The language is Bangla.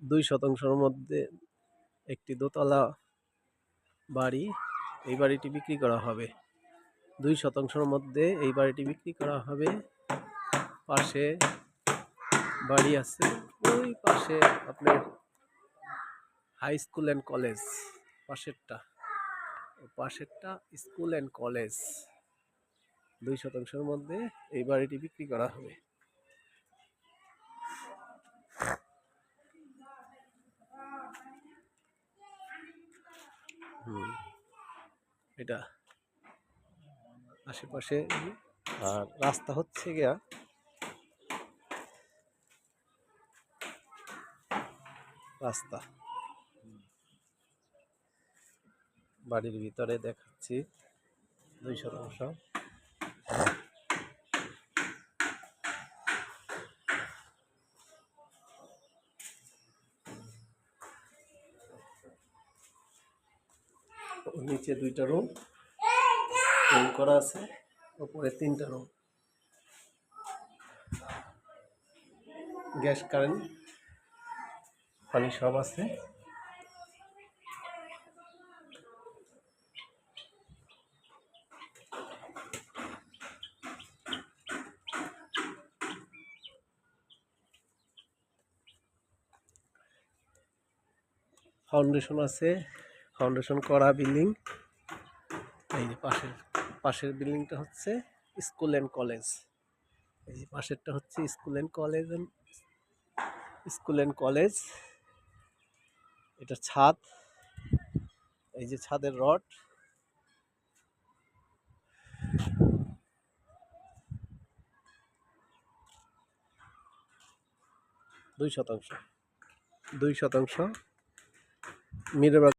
2% মধ্যে একটি দোতলা বাড়ি। এই বাড়িটি বিক্রি করা হবে। 2% মধ্যে এই বাড়িটি বিক্রি করা হবে। পাশে বাড়ি আছে, ওই পাশে আপনার হাই স্কুল অ্যান্ড কলেজ। পাশেরটা স্কুল অ্যান্ড কলেজ। 2% মধ্যে এই বাড়িটি বিক্রি করা হবে। এটা আশেপাশে। আর রাস্তা হচ্ছে গিয়া রাস্তা বাড়ির ভিতরে দেখাচ্ছি 2%। নিচে 2টা রুম করা আছে, উপরে 3টা রুম। গ্যাস কারেন্ট পানি সব আছে। ফাউন্ডেশন আছে, ফাউন্ডেশন করা বিল্ডিং। এই যে পাশের বিল্ডিংটা হচ্ছে স্কুল অ্যান্ড কলেজ। এই যে পাশেরটা হচ্ছে স্কুল অ্যান্ড কলেজ। এটা ছাদ, এই যে ছাদের রড। দুই শতাংশ মিরর